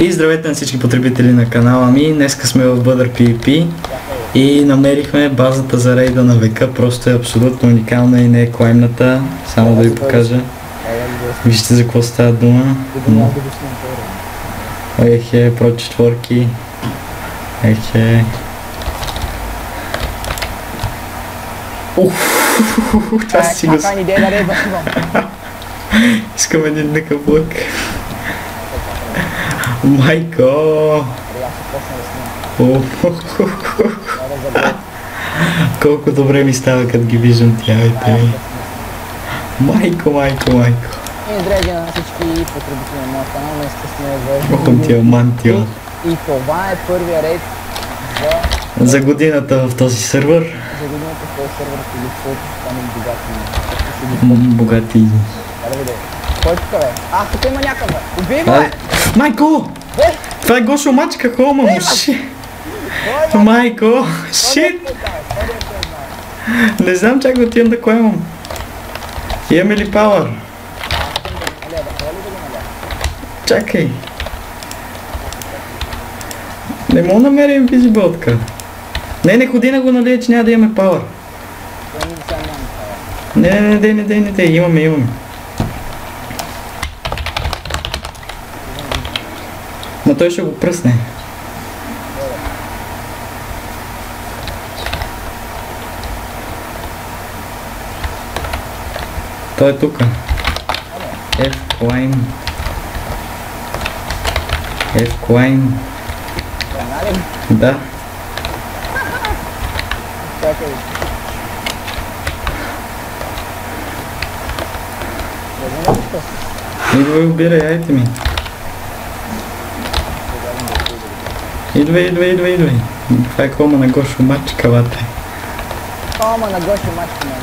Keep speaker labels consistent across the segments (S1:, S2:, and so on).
S1: И здравейте на всички потребители на канала ми. Днеска сме в Бъдър PvP и намерихме базата за рейда на века. Просто е абсолютно уникална и не е клаймната. Само да ви покажа. Вижте за какво става дума. Ехе, про четворки. Ехе. Това си го... Искам един такъв лък. Майко! Колко добре ми става, като ги виждам тявите ми. Майко!
S2: И здравейте на всички потребители на моя канал, днес сме в
S1: Мантио.
S2: И това е първия рейд
S1: за годината в този сервер.
S2: За годината в този сервер, когато станем богати.
S1: Богати.
S2: Кой тук бе? Тук има някъде. Убей го!
S1: Майко! Това е Гошо мачка, хома му, шит! Майко, шит! Не знам чак да отивам да клемам. Имаме ли пауър? Чакай. Не мога да намеря инвизибълтка. Не ходи на го налия, че няма да имаме пауър. Не, имаме. Но той ще го пръсне. Той е тука. F-Climb. Да. Идвай, убирай, айте ми. Идвай. Това е кома на Гошо мачка, вате.
S2: Кома на Гошо мачка, мама.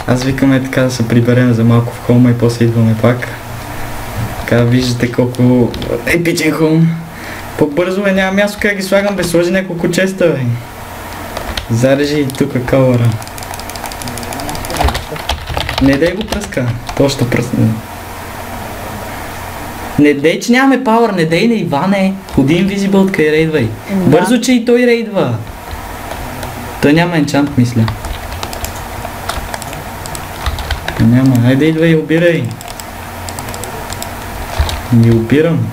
S1: Аз викаме така да се приберем за малко в холма и после идваме пак. Така виждате колко епичен холм. По-бързо бе, няма място как ги слагам, бе, сложи няколко честа, бе. Зарежи и тука калъра. Не дай го пръска, то ще пръсне. Не дей, че нямаме пауър, не дей на Иване. Ходи инвизибълтка и рейдвай. Бързо, че и той рейдва. Той няма енчант, мисля. Няма, айде идвай и обирай. Не обирам.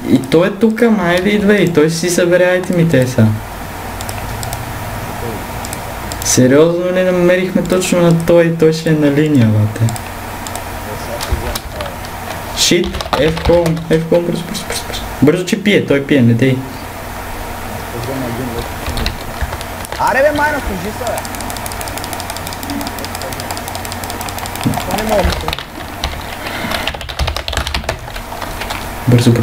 S1: И той е тука, ма айде идвай, той си събере айтемите са. Сериозно ли намерихме точно на той ще е на линия, бате. Shit, F-Home, бързо. Бързо, че пие, той пие, не дей.
S2: Аре бе, майна, служи се, бе. Това не мога.
S1: Бързо.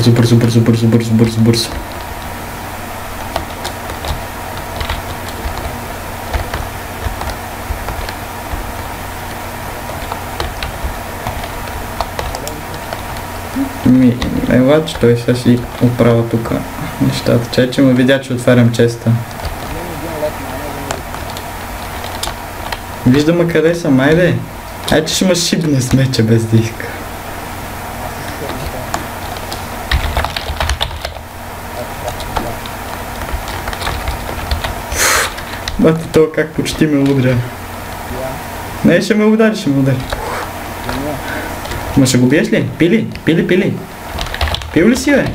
S1: Ела, че той сега си оправя тук нещата. Че ме видя, че отварям честа. Виждаме къде съм, айде. Ай, че ще ме шибне с меча без да иска. Бате, това как почти ме удря. Не, ще ме удари. Ма ще го биеш ли? Пили. Пил ли си, бе?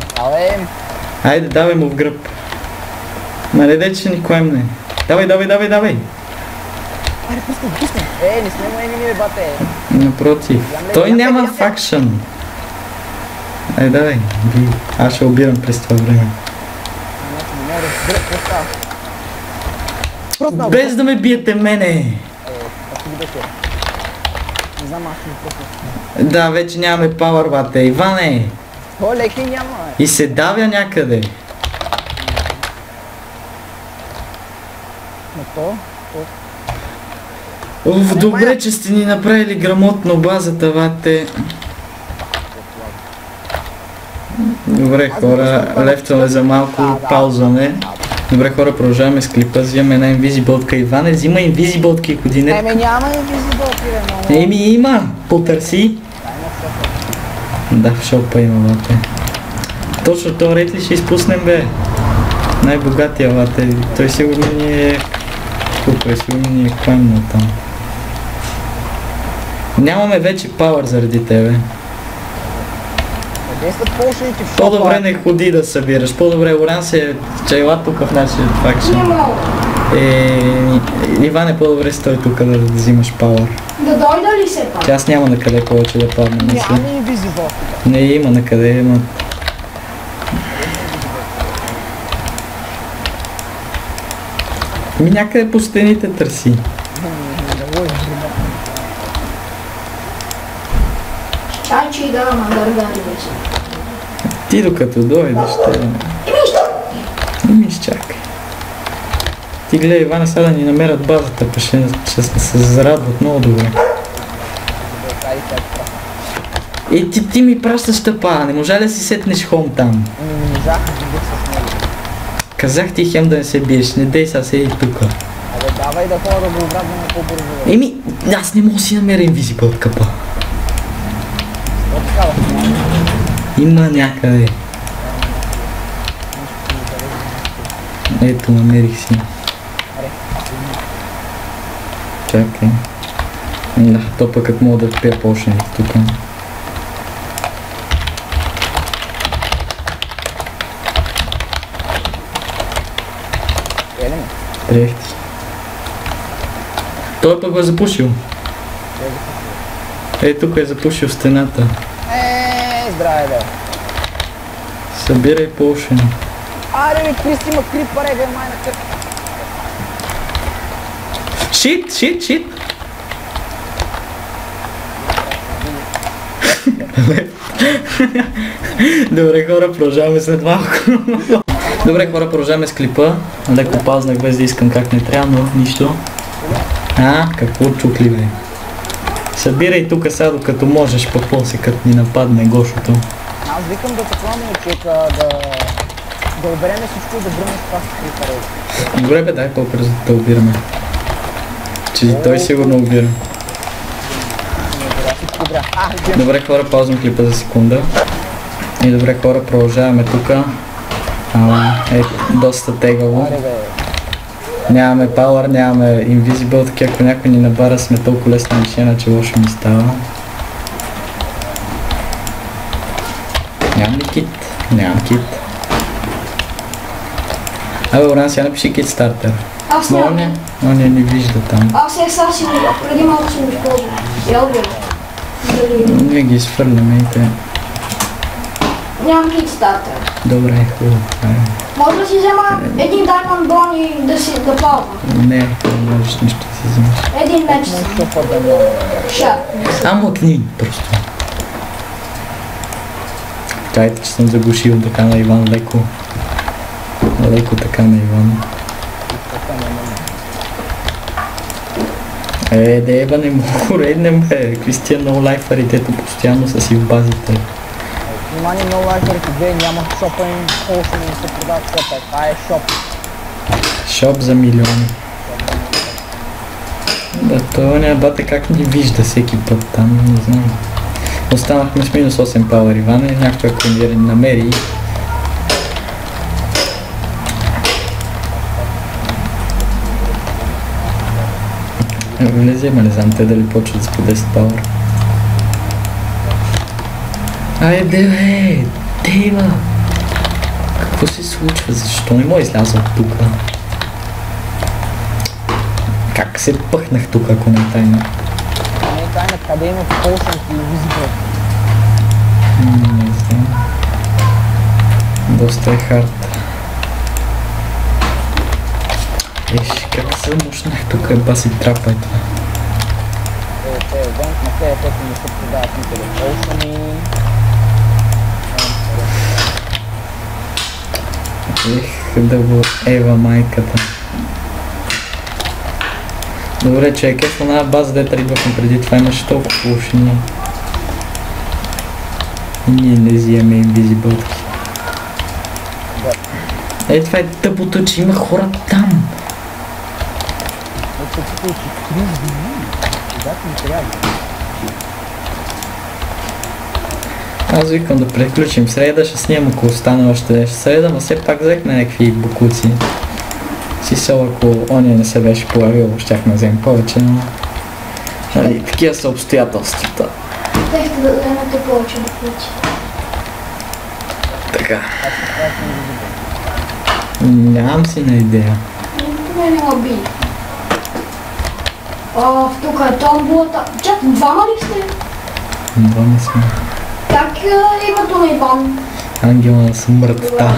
S1: Айде, давай му в гръб. Ма не дай, че ще ни клемне. Давай.
S2: Аре, пускай. Не сме му енеми, бате.
S1: Напротив. Той няма факшън. Айде, давай. Аз ще обирам през това време. Без да ме биете мене. Да, вече нямаме пауър, бате. Иване.
S2: Леки няма.
S1: И се давя някъде. Добре, че сте ни направили грамотно базата, бате. Добре, хора, лефтваме за малко паузане. Добре хора, продължаваме с клипа, взимаме една инвизибълтка. Иване, взима инвизибълтки и ходи не.
S2: Няма инвизибълтки, бе, много.
S1: Има, потърси. Да, в шопа има, лате. Точно този рейд ли ще изпуснем, бе? Най-богатия, лате. Той сигурно ни е... Колко е, сигурно ни е клемнал там. Нямаме вече пауър заради тебе. По-добре не ходи да събираш. По-добре Оран се чайла тук в нашия факшн. Иван е по-добре стой тук да взимаш пауър.
S3: Да дойда ли се пак?
S1: Аз няма на къде повече да падна.
S2: Няма инвизибъл.
S1: Не има на къде има. Някъде по стените търси.
S3: Чай, че и да мандъргани вече.
S1: Ти докато дойдеш, те... Не ми изчакай. Ти гледай, Ивана, сега да ни намерят базата, па ще се зарадват много добре. Ти ми пращаш тъпа, не можа ли си сетнеш хом там?
S2: Не можах да бих с него.
S1: Казах ти хем да не се биеш, не дей сега седи тука.
S2: Абе давай да хора да го обратваме по-бързо.
S1: Аз не мога да си намеря инвизибъл къпа. Има някъде. Ето, намерих си. Чакай. Да, то пък като мога да пия по-шеник тук. Приех ти. Той пък го е запушил. Тук е запушил стената.
S2: Здраве, бе.
S1: Събирай по-шеник.
S2: Аре, бе, Кристи има крип, паре, бе, майна къп.
S1: Шит! Добре хора, продължаваме след малко. Добре хора, продължаваме с клипа. Леко пазнах без да искам как не трябва, но нищо. Какво чукли, бе? Събирай тук сега докато можеш, пък после като ни нападне гошото.
S2: Аз викам да такова момчека, да обереме всичко и да бръмне с това с крипа.
S1: Добре бе, дай по-бързо да обираме. Че той сигурно обира. Добре хора, пазвам клипа за секунда. И добре хора, продължаваме тука. Доста тегаво. Нямаме power, нямаме invisible, така ако някой ни набара сме толкова лесна мишена, че лошо ми става. Нямам ли кит? Нямам кит. Абе, Оран, сега напиши кит стартер.
S3: Аз нямам.
S1: Но не вижда там.
S3: Аз сега си преди малко си ми използвам. Я убира.
S1: Ние ги изфърляме и те.
S3: Нямам кит стартер.
S1: Добре, хубаво.
S3: Може да си взема един Diamond Bone и да плава?
S1: Не можеш нищо да си вземеш.
S3: Един меч.
S1: Мъкни просто. Чайте, че съм заглушил така на Иван леко. Леко така на Иван. Деба не мога реднем, бе. Кристиан много лайфари, дето постоянно са си в базите.
S2: Внимание, много лайфарите две, няма шопа им, колко не се продават шопа. Това е шоп.
S1: Шоп за милиони. Да, това няма бате как ни вижда всеки път там, не знам. Останахме с минус 8 пауър, Иване, някой ако ни намери. Влезем, не знам те дали почват с по 10 пауър. Айде бе, Дейва! Какво се случва? Защо не мога изляза от тук? Как се пъхнах тук, ако не е тайна?
S2: Не е тайна, къде има полшен и визибъл?
S1: Не знам. Доста е хард. Как се мушнах тук, баси трапа е това.
S2: Те евент, на тези пъти не се продават никъде полшени.
S1: Да го ева майката. Добре, човек, в една база, дето идвахме преди това, имаше толкова полушини. И ние не взимаме инвизибълки. Е, това е тъпото, че има хора там.
S2: Тъпото, че Крис вини. Когато ми трябва.
S1: Аз викам да приключим среда, ще снимам ако остане още нещо среда, но все пак взехме някакви бокуци. Сисъл, ако оня не се беше появил, щяхме да вземем повече, но... Нали, такива са обстоятелствата.
S3: Техте да вземете повече бокуци.
S1: Така. Нямам си на идея.
S3: Не би. Тук е томбулата. Чак, двама ли сте?
S1: Двама сме.
S3: Как е името на Иван?
S1: Ангела на смъртта.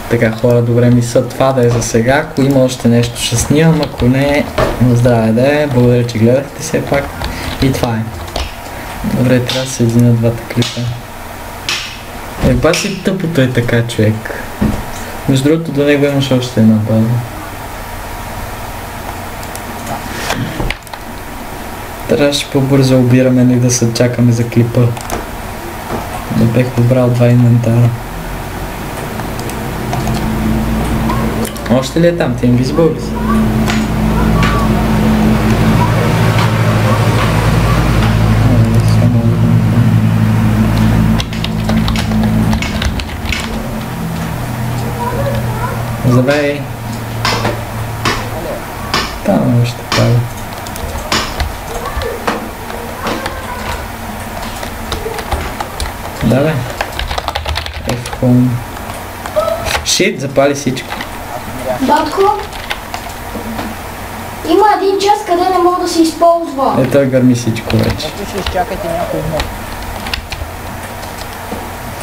S1: Така, хора, добре мисля, това да е за сега. Ако има още нещо ще снимам, ако не, на здраве да е. Благодаря, че гледахте все пак. И това е. Добре, трябва да се едина двата клипа. Еба си тъпото е така, човек. Между другото, до него имаш още една база. Трябваше по-бързо обираме, не да се чакаме за клипа. Да бех подбрал два инвентара. Още ли е там? Ти инвизибъл ли си? Забей! Там още пада. Да бе. F-Home. Шит, запали всичко.
S3: Батко, има един час, къде не мога да се използва.
S1: Е, той гърми всичко вече.
S2: Ако ще изчакайте някой мод.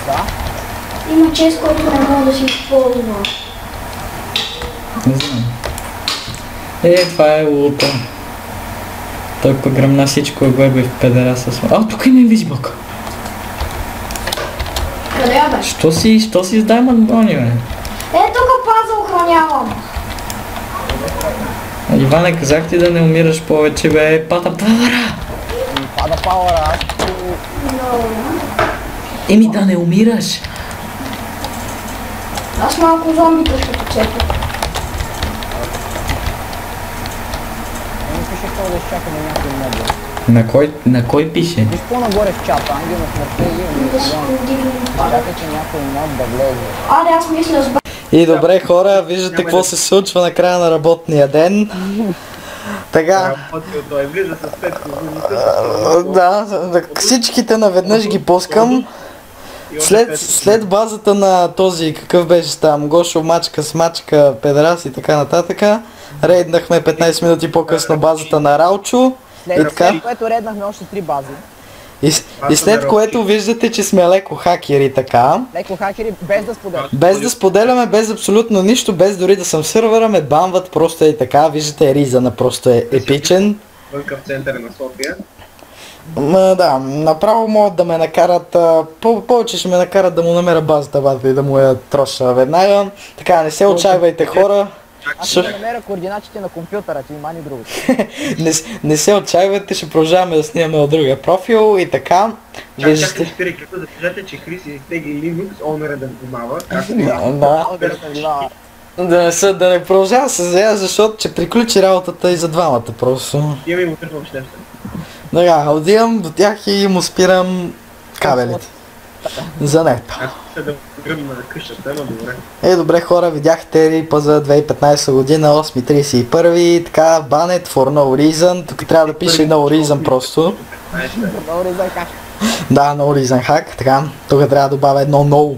S2: Да?
S3: Има час, който не мога да се използва.
S1: Не знам. Е, това е лута. Той пък гръмна всичко и го е в педераса. А, тук има инвизибълка.
S3: Къде я бе?
S1: Що си с Diamond Bonnie, бе?
S3: Е, тук паза охранявам.
S1: Иване, казах ти да не умираш повече, бе. Пата пауъра!
S2: Пада пауъра, аз
S1: Еми да не умираш!
S3: Аз малко зомбита ще поцепя.
S2: не пише какво да изчакаме някой мод.
S1: На кой пише?
S2: Виж по-нагоре в чата, Ангел на смъртта и
S3: Да си подигнем пада.
S2: чакайте някой мод да влезе.
S3: Аре, аз мисля с
S1: И добре, хора, виждате какво се случва на края на работния ден. Така.
S4: Той влиза с 5 години.
S1: Да, всичките наведнъж ги пускам. След базата на този, какъв беше там, Гошо, Мачка, Смачка, Педерас и така нататък, рейднахме 15 минути по-късно базата на Раучо.
S2: След което реднахме още 3 бази.
S1: И след което виждате, че сме леко хакери така.
S2: Леко хакери без да споделят.
S1: Без да споделяме, без абсолютно нищо, без дори да съм в сървъра, ме банват, просто е така. Виждате, Ризана просто е епичен.
S4: Вънка в центъра на София.
S1: Да, направо могат да ме накарат, повече ще ме накарат да му намеря базата и да му я троша веднага. Така, не се отчаивайте, хора.
S2: Аз ще намеря координатите на компютъра, ти има ни другото.
S1: Не се отчаивайте, ще продължаваме да снимаме от другия профил и така.
S4: Чакайте, спирай, като да кажете, че Крис изтегли Linux, онера да внимава.
S1: Да не продължава с нея, защото че приключи работата и за двамата просто.
S4: Имам и му тръгвам шлемста.
S1: Така, отивам до тях и му спирам кабелите. За нето.
S4: Аз ще да гръбна на къщата, но добре.
S1: Добре, хора, видяхте рипа за 2015 година, 8.31, така, Banned for no reason, тук трябва да пише no reason просто. Да, no reason hack, така, тук трябва да добавя едно no.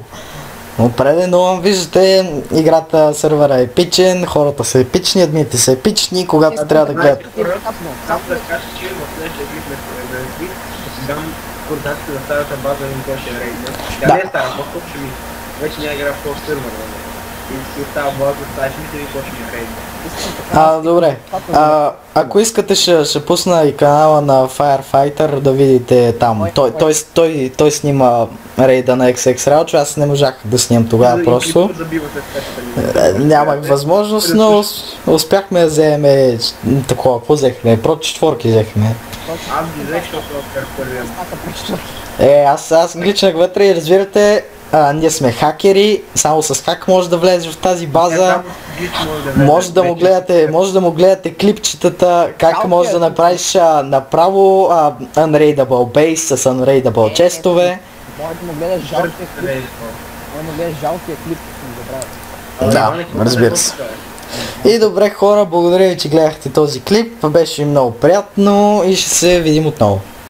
S1: Определено, виждате, играта, сървъра е епичен, хората са епични, админите са епични, когато трябва да гледат.
S4: Само да кажа, че в следващия клип на клип ще си дам координатите за старата база на кой ще рейдна. Тя не е стара, просто ще ми вече няма игра в този сървър. И си остава база, това ще мисля и кой ще ми рейдна.
S1: Добре. Ако искате ще пусна и канала на Firefighter да видите там. Той снима рейда на XX Raucho, аз не можах да снимам тогава просто. Нямах възможност, но успяхме да вземем такова, какво взехме? Про 4 взехме.
S4: Аз ги взех, защото отках първия.
S1: Аз гличнах вътре и разбирате,
S5: ние сме хакери, само с хак може да влезеш в тази база. Може да му гледате клипчетата, как може да направиш направо unraidable base с unraidable честове.
S2: Може да му гледаш жалкия клип, съм забравил.
S5: Да, разбира се. И добре хора, благодаря ви, че гледахте този клип, беше много приятно и ще се видим отново.